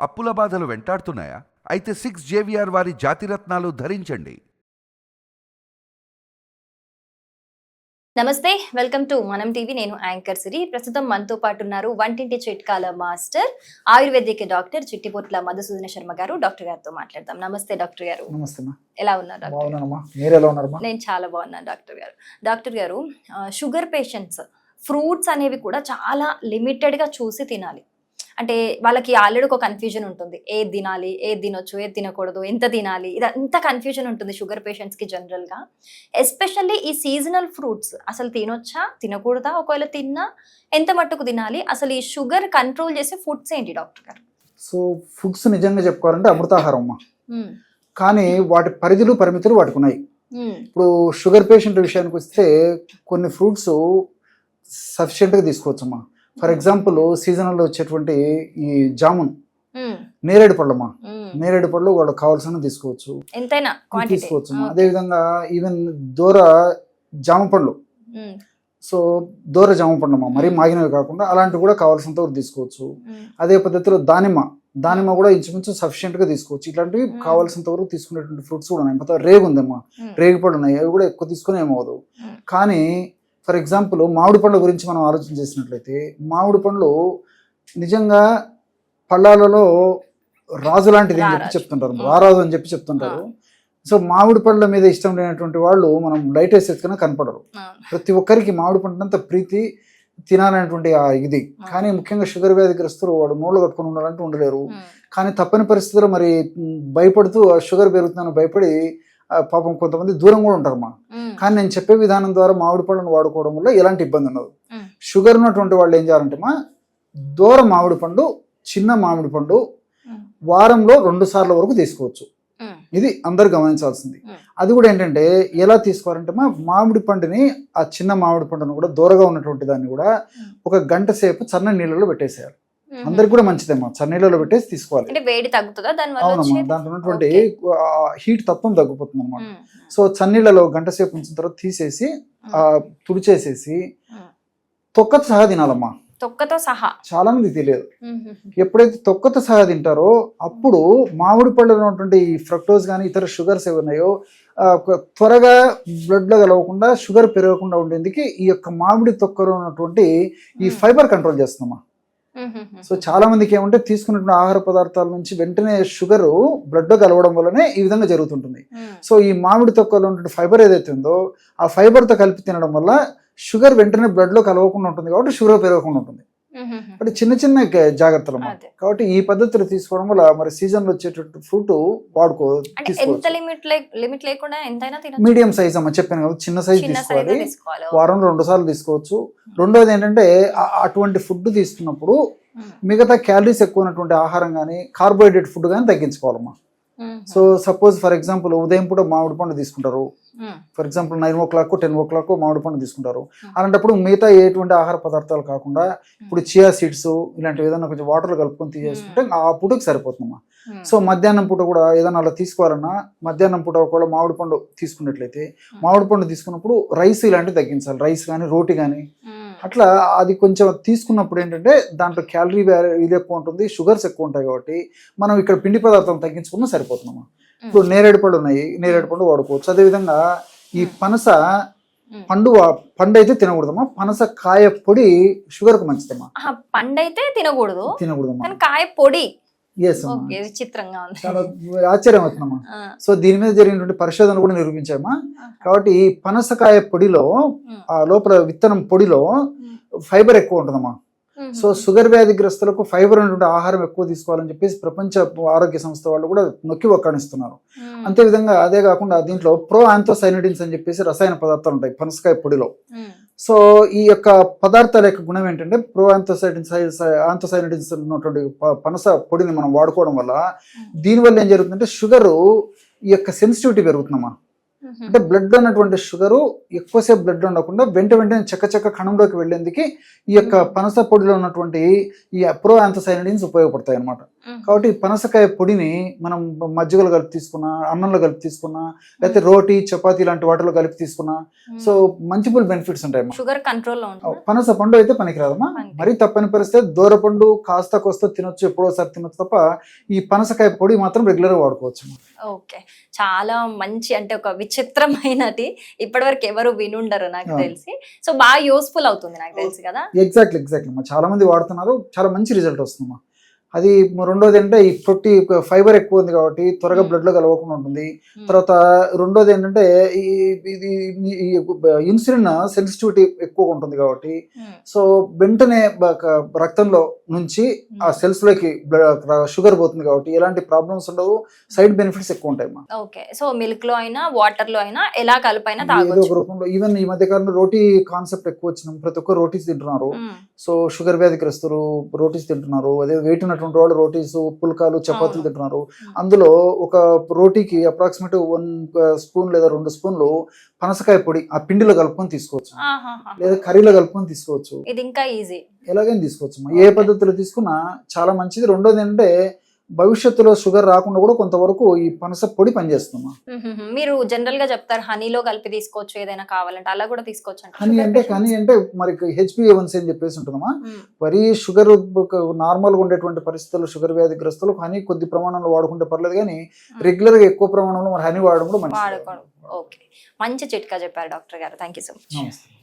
అప్పుల బాధలు వెంటాడుతున్నాయా? అయితే 6JVR వారి జాతిరత్నాలు ధరించండి. నమస్తే, వెల్కమ్ టు మనం టీవీ. నేను యాంకర్ సిరి. ప్రస్తుతం మనతో పాటు ఉన్నారు వంటింటి చిట్కాల master ayurvedic doctor Chittipotla Madhusudana Sharma garu. Doctor గారితో మాట్లాడదాం. నమస్తే డాక్టర్ గారు. నమస్తే. ఎలా ఉన్నారు డాక్టర్? మీరు ఎలా ఉన్నారు? నేను చాలా బాగున్నాను డాక్టర్ గారు. డాక్టర్ గారు, షుగర్ పేషెంట్స్ ఫ్రూట్స్ అనేవి కూడా చాలా లిమిటెడ్గా చూసి తినాలి. అంటే వాళ్ళకి ఆల్రెడీ ఒక కన్ఫ్యూజన్ ఉంటుంది, ఏది తినాలి, ఏది తినొచ్చు, ఏది తినకూడదు, ఎంత తినాలి, ఇదంతా కన్ఫ్యూజన్ ఉంటుంది షుగర్ పేషెంట్స్కి జనరల్గా. ఎస్పెషల్లీ ఈ సీజనల్ ఫ్రూట్స్ అసలు తినొచ్చా, తినకూడదా, ఒకవేళ తిన్నా ఎంత మట్టుకు తినాలి, అసలు ఈ షుగర్ కంట్రోల్ చేసే ఫుడ్స్ ఏంటి డాక్టర్ గారు? సో ఫుడ్స్ నిజంగా చెప్పుకోవాలంటే అమృతాహారం అమ్మా. కానీ వాటి పరిధులు పరిమితులు వాటికి ఉన్నాయి. ఇప్పుడు షుగర్ పేషెంట్ విషయానికి వస్తే కొన్ని ఫ్రూట్స్ సఫిషియెంట్గా తీసుకోవచ్చమ్మా. ఫర్ ఎగ్జాంపుల్ సీజనల్లో వచ్చేటువంటి ఈ జామున్, నేరేడు పళ్ళమ్మా. నేరేడు పళ్ళు వాళ్ళకి కావాల్సిన తీసుకోవచ్చు, ఎంతైనా తీసుకోవచ్చు. అదేవిధంగా ఈవెన్ దూర జామ పళ్ళు, సో దూర జామ పండుమ్మా, మరీ మాగినవి కాకుండా అలాంటివి కూడా కావాల్సినంత వరకు తీసుకోవచ్చు. అదే పద్ధతిలో దానిమ్మ కూడా ఇంచుమించు సఫిషియెంట్గా తీసుకోవచ్చు. ఇట్లాంటివి కావాల్సినంత వరకు తీసుకునేటువంటి ఫ్రూట్స్ కూడా ఉన్నాయి. రేగు ఉందమ్మా, రేగు పళ్ళు ఉన్నాయి, అవి కూడా ఎక్కువ తీసుకుని ఏమవదు. కానీ ఫర్ ఎగ్జాంపుల్ మామిడి పండ్ల గురించి మనం ఆలోచన చేసినట్లయితే, మామిడి పండ్లు నిజంగా పళ్ళాలలో రాజు లాంటిది అని చెప్పి చెప్తుంటారు, రారాజు అని చెప్పి చెప్తుంటారు. సో మామిడి పండ్ల మీద ఇష్టం లేనటువంటి వాళ్ళు మనం లైట్ వేసేసుకున్నా కనపడరు. ప్రతి ఒక్కరికి మామిడి పండ్లంతా ప్రీతి, తినాలనేటువంటి ఇది. కానీ ముఖ్యంగా షుగర్ వ్యాధిగ్రస్తులు వాడు నోళ్ళు కట్టుకుని ఉండాలంటే ఉండలేరు. కానీ తప్పని పరిస్థితుల్లో మరి భయపడుతూ షుగర్ పెరుగుతుందని భయపడి పాపం కొంతమంది దూరం కూడా ఉంటారమ్మా. కానీ నేను చెప్పే విధానం ద్వారా మామిడి పండును వాడుకోవడం వల్ల ఎలాంటి ఇబ్బంది ఉండదు. షుగర్ ఉన్నటువంటి వాళ్ళు ఏం చేయాలంటే దూర మామిడి పండు, చిన్న మామిడి పండు వారంలో 2 సార్ల వరకు తీసుకోవచ్చు. ఇది అందరు గమనించాల్సింది. అది కూడా ఏంటంటే ఎలా తీసుకోవాలంటే మామిడి పండుని, ఆ చిన్న మామిడి పండును కూడా దూరగా ఉన్నటువంటి దాన్ని కూడా 1 గంట సేపు చన్న నీళ్ళలో పెట్టేసేయాలి. అందరికి కూడా మంచిదేమ్మా, చన్నీళ్ళలో పెట్టేసి తీసుకోవాలి. అవునమ్మా, దాంట్లో ఉన్నటువంటి హీట్ తత్వం తగ్గిపోతుంది అనమాట. సో చన్నీళ్ళలో 1 గంట సేపు ఉంచిన తర్వాత తీసేసి తుడిచేసేసి తొక్కతో సహా తినాలమ్మా. తొక్కతో సహా చాలా మంది తెలియదు. ఎప్పుడైతే తొక్కతో సహా తింటారో అప్పుడు మామిడి పళ్ళలో ఉన్నటువంటి ఈ ఫ్రక్టోజ్ కానీ ఇతర షుగర్స్ ఏమన్నాయో త్వరగా బ్లడ్ లో కలవకుండా, షుగర్ పెరగకుండా ఉండేందుకు ఈ యొక్క మామిడి తొక్కలో ఉన్నటువంటి ఈ ఫైబర్ కంట్రోల్ చేస్తున్నామా. సో చాలా మందికి ఏమంటే తీసుకున్నటువంటి ఆహార పదార్థాల నుంచి వెంటనే షుగర్ బ్లడ్ లో కలవడం వల్లనే ఈ విధంగా జరుగుతుంటుంది. సో ఈ మామిడి తొక్కలో ఉన్నటువంటి ఫైబర్ ఏదైతే ఉందో ఆ ఫైబర్ తో కలిపి తినడం వల్ల షుగర్ వెంటనే బ్లడ్ లో కలవకుండా ఉంటుంది, కాబట్టి షుగర్ పెరగకుండా ఉంటుంది. అంటే చిన్న చిన్న జాగ్రత్తలు కాబట్టి ఈ పద్ధతులు తీసుకోవడం వల్ల మరి సీజన్ లో వచ్చేటట్టు ఫ్రూట్ మీడియం సైజ్ అమ్మ చెప్పాను కదా, చిన్న సైజ్ తీసుకోవాలి. వారంలో 2 సార్లు తీసుకోవచ్చు. రెండోది ఏంటంటే అటువంటి ఫుడ్ తీసుకున్నప్పుడు మిగతా క్యాలరీస్ ఎక్కువ ఉన్నటువంటి ఆహారం కానీ కార్బోహైడ్రేట్ ఫుడ్ కానీ తగ్గించుకోవాలమ్మా. సో సపోజ్ ఫర్ ఎగ్జాంపుల్ ఉదయం పూట మామిడి పండు తీసుకుంటారు, ఫర్ ఎగ్జాంపుల్ 9 o'clock 10 o'clock మామిడి పండు తీసుకుంటారు. అలాంటప్పుడు మిగతా ఎటువంటి ఆహార పదార్థాలు కాకుండా ఇప్పుడు చియా సీడ్స్ ఇలాంటివి ఏదైనా కొంచెం వాటర్లో కలుపుకొని తీసేసుకుంటే ఆ పూటకి సరిపోతుందమ్మా. సో మధ్యాహ్నం పూట కూడా ఏదైనా అలా తీసుకోవాలన్నా మధ్యాహ్నం పూట ఒకవేళ మామిడి పండు తీసుకున్నట్లయితే మామిడి పండు తీసుకున్నప్పుడు రైస్ ఇలాంటివి తగ్గించాలి, రైస్ కానీ రోటీ కానీ అట్లా. అది కొంచెం తీసుకున్నప్పుడు ఏంటంటే దాంట్లో క్యాలరీ ఇది ఎక్కువ ఉంటుంది, షుగర్స్ ఎక్కువ ఉంటాయి, కాబట్టి మనం ఇక్కడ పిండి పదార్థం తగ్గించుకున్నా సరిపోతుందమ్మా. ఇప్పుడు నేరేడు పళ్ళు ఉన్నాయి, నేరేడు పండు వాడుకోవచ్చు. అదేవిధంగా ఈ పనస పండు అయితే తినకూడదమ్మా, పనస కాయ పొడి షుగర్ కు మంచిదమ్మా. పండు అయితే తినకూడదమ్మా, కాయ పొడి చాలా ఆశ్చర్యం అవుతుందమ్మా. సో దీని మీద జరిగినటువంటి పరిశోధన కూడా నిరూపించామా. కాబట్టి ఈ పనసకాయ పొడిలో ఆ లోపల విత్తనం పొడిలో ఫైబర్ ఎక్కువ ఉంటుందమ్మా. సో షుగర్ వ్యాధిగ్రస్తులకు ఫైబర్ అనేటువంటి ఆహారం ఎక్కువ తీసుకోవాలని చెప్పేసి ప్రపంచ ఆరోగ్య సంస్థ వాళ్ళు కూడా నొక్కి ఒక్కాణిస్తున్నారు. అంతేవిధంగా అదే కాకుండా దీంట్లో ప్రో ఆంథోసైనిడిన్స్ అని చెప్పేసి రసాయన పదార్థాలు ఉంటాయి పనసకాయ పొడిలో. సో ఈ యొక్క పదార్థాల యొక్క గుణం ఏంటంటే ప్రో ఆంథోసైనిడిన్స్ ఉన్నటువంటి పనస పొడిని మనం వాడుకోవడం వల్ల దీనివల్ల ఏం జరుగుతుందంటే షుగర్ ఈ యొక్క సెన్సిటివిటీ పెరుగుతుందమ్మా. అంటే బ్లడ్ ఉన్నటువంటి షుగరు ఎక్కువసేపు బ్లడ్ ఉండకుండా వెంటనే చక్క కణంలోకి వెళ్ళేందుకు ఈ యొక్క పనస పొడిలో ఉన్నటువంటి ఈ ప్రో యాంథోసైనిడిన్స్ ఉపయోగపడతాయి అనమాట. కాబట్టి పనసకాయ పొడిని మనం మజ్జిగలో కలిపి తీసుకున్నా, అన్నంలో కలిపి తీసుకున్నా, లేకపోతే రోటీ చపాతీ లాంటి వాటిలో కలిపి తీసుకున్నా సో మల్టిపుల్ బెనిఫిట్స్ ఉంటాయి. Sugar control. పనస పండు అయితే పనికిరాదమ్మా, మరి తప్పని పరిస్థితి దూరపండు కాస్త కోస్త తినొచ్చు, ఎప్పుడోసారి తినొచ్చు తప్ప ఈ పనసకాయ పొడి మాత్రం రెగ్యులర్ గా వాడుకోవచ్చు. ఓకే, చాలా మంచి, అంటే ఒక విచిత్రమైనది, ఇప్పటివరకు ఎవరు వినుండరు నాకు తెలిసి. సో బాగా యూస్ఫుల్ అవుతుంది నాకు తెలిసి కదా. ఎగ్జాక్ట్లీ చాలా మంది వాడుతున్నారు, చాలా మంచి రిజల్ట్ వస్తుందమ్మా. అది రెండోది అంటే ఈ ప్రొట్టి ఫైబర్ ఎక్కువ ఉంది కాబట్టి త్వరగా బ్లడ్ లో కలవకుండా ఉంటుంది. తర్వాత రెండోది ఏంటంటే ఇది ఇన్సులిన్ సెన్సిటివిటీ ఎక్కువ ఉంటుంది కాబట్టి సో వెంటనే రక్తంలో నుంచి ఆ సెల్స్ లోకి షుగర్ పోతుంది కాబట్టి ఎలాంటి ప్రాబ్లమ్స్ ఉండవు, సైడ్ బెనిఫిట్స్ ఎక్కువ ఉంటాయి. ఓకే, సో మిల్క్ లో అయినా వాటర్ లో అయినా ఎలా కలిపైనా ఏదో తాగొచ్చు. ఒక రూపంలో ఈవెన్ ఈ మధ్య కాలంలో రోటీ కాన్సెప్ట్ ఎక్కువ వచ్చినాం, ప్రతి ఒక్కరు రోటీస్ తింటున్నారు. సో షుగర్ వ్యాధిగ్రస్తులు రోటీస్ తింటున్నారు, అదే వెయిట్ ఉన్నటువంటి వాళ్ళు రోటీస్, పుల్కాలు, చపాతీలు తింటున్నారు. అందులో ఒక రోటీకి అప్రాక్సిమేట్ 1 స్పూన్ లేదా 2 స్పూన్లు పనసకాయ పొడి ఆ పిండిలో కలుపుకొని తీసుకోవచ్చు, లేదా కర్రీలో కలుపుకొని తీసుకోవచ్చు. ఇది ఇంకా ఈజీ, ఎలాగైనా తీసుకోవచ్చు. ఏ పద్ధతిలో తీసుకున్నా చాలా మంచిది. రెండోది ఏంటంటే భవిష్యత్తులో షుగర్ రాకుండా కూడా కొంతవరకు ఈ పనస పొడి పనిచేస్తుందా. మీరు జనరల్ గా చెప్తారు హనీలో కలిపి తీసుకోవచ్చు, ఏదైనా కావాలంటే అలా కూడా తీసుకోవచ్చు. హనీ అంటే మరి HbA1c అని చెప్పేసి ఉంటుందమ్మా. మరి షుగర్ నార్మల్ గా ఉండేటువంటి పరిస్థితుల్లో షుగర్ వ్యాధిగ్రస్తులు హనీ కొద్ది ప్రమాణంలో వాడుకుంటే పర్లేదు, కానీ రెగ్యులర్ గా ఎక్కువ ప్రమాణంలో మరి హనీ వాడడం కూడా మంచిది. ఓకే, మంచి చిట్కా చెప్పారు డాక్టర్ గారు. Thank you so much. నమస్తే.